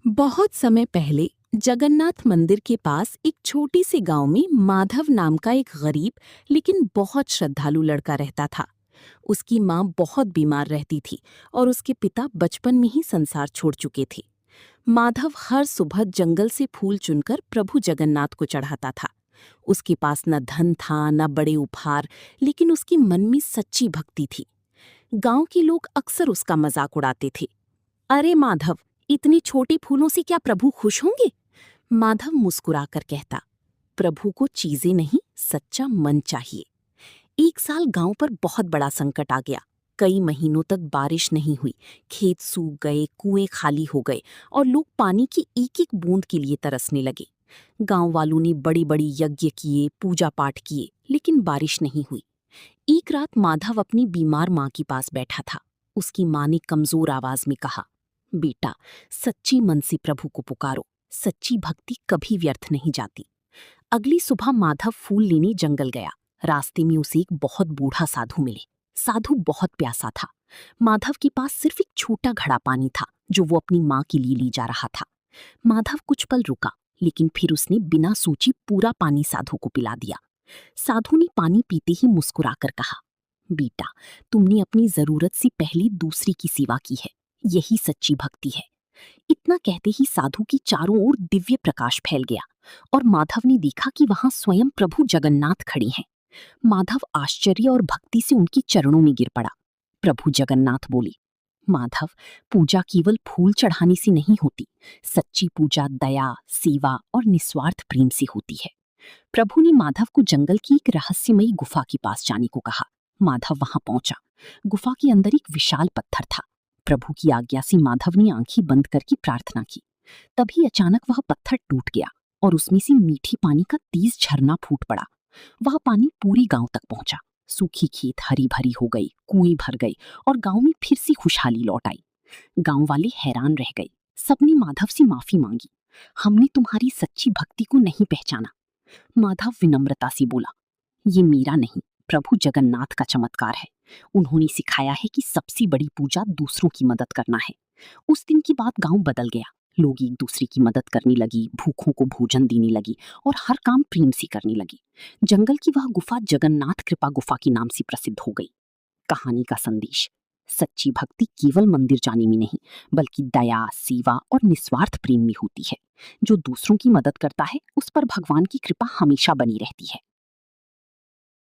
बहुत समय पहले जगन्नाथ मंदिर के पास एक छोटी सी गांव में माधव नाम का एक गरीब लेकिन बहुत श्रद्धालु लड़का रहता था। उसकी माँ बहुत बीमार रहती थी और उसके पिता बचपन में ही संसार छोड़ चुके थे। माधव हर सुबह जंगल से फूल चुनकर प्रभु जगन्नाथ को चढ़ाता था। उसके पास न धन था न बड़े उपहार, लेकिन उसकी मन में सच्ची भक्ति थी। गांव के लोग अक्सर उसका मजाक उड़ाते थे। अरे माधव, इतनी छोटी फूलों से क्या प्रभु खुश होंगे? माधव मुस्कुराकर कहता, प्रभु को चीजें नहीं, सच्चा मन चाहिए। एक साल गांव पर बहुत बड़ा संकट आ गया। कई महीनों तक बारिश नहीं हुई, खेत सूख गए, कुएं खाली हो गए और लोग पानी की एक एक बूंद के लिए तरसने लगे। गांव वालों ने बड़ी बड़ी यज्ञ किए, पूजा पाठ किए, लेकिन बारिश नहीं हुई। एक रात माधव अपनी बीमार माँ के पास बैठा था। उसकी माँ ने कमजोर आवाज में कहा, बेटा, सच्ची मन से प्रभु को पुकारो, सच्ची भक्ति कभी व्यर्थ नहीं जाती। अगली सुबह माधव फूल लेने जंगल गया। रास्ते में उसे एक बहुत बूढ़ा साधु मिले। साधु बहुत प्यासा था। माधव के पास सिर्फ एक छोटा घड़ा पानी था जो वो अपनी माँ के लिए ले जा रहा था। माधव कुछ पल रुका, लेकिन फिर उसने बिना सोचे पूरा पानी साधु को पिला दिया। साधु ने पानी पीते ही मुस्कुराकर कहा, बेटा, तुमने अपनी जरूरत से पहले दूसरी की सेवा की है, यही सच्ची भक्ति है। इतना कहते ही साधु की चारों ओर दिव्य प्रकाश फैल गया और माधव ने देखा कि वहां स्वयं प्रभु जगन्नाथ खड़े हैं। माधव आश्चर्य और भक्ति से उनके चरणों में गिर पड़ा। प्रभु जगन्नाथ बोले, माधव, पूजा केवल फूल चढ़ाने से नहीं होती, सच्ची पूजा दया, सेवा और निस्वार्थ प्रेम से होती है। प्रभु ने माधव को जंगल की एक रहस्यमयी गुफा के पास जाने को कहा। माधव वहां पहुंचा। गुफा के अंदर एक विशाल पत्थर था। प्रभु की आज्ञा से माधव ने आंखें बंद करके प्रार्थना की। तभी अचानक वह पत्थर टूट गया और उसमें से मीठी पानी का तेज झरना फूट पड़ा। वह पानी पूरे गांव तक पहुंचा। सूखी खेत हरी भरी हो गई, कुएं भर गई और गांव में फिर से खुशहाली लौट आई। गांव वाले हैरान रह गए। सबने माधव से माफी मांगी। हमने तुम्हारी सच्ची भक्ति को नहीं पहचाना। माधव विनम्रता से बोला, ये मेरा नहीं, प्रभु जगन्नाथ का चमत्कार है। उन्होंने सिखाया है कि सबसे बड़ी पूजा दूसरों की मदद करना है। उस दिन के बाद गांव बदल गया। लोग एक दूसरे की मदद करने लगी, भूखों को भोजन देने लगी और हर काम प्रेम से करने लगी। जंगल की वह गुफा जगन्नाथ कृपा गुफा के नाम से प्रसिद्ध हो गई। कहानी का संदेश, सच्ची भक्ति केवल मंदिर जाने में नहीं, बल्कि दया, सेवा और निस्वार्थ प्रेम में होती है। जो दूसरों की मदद करता है, उस पर भगवान की कृपा हमेशा बनी रहती है।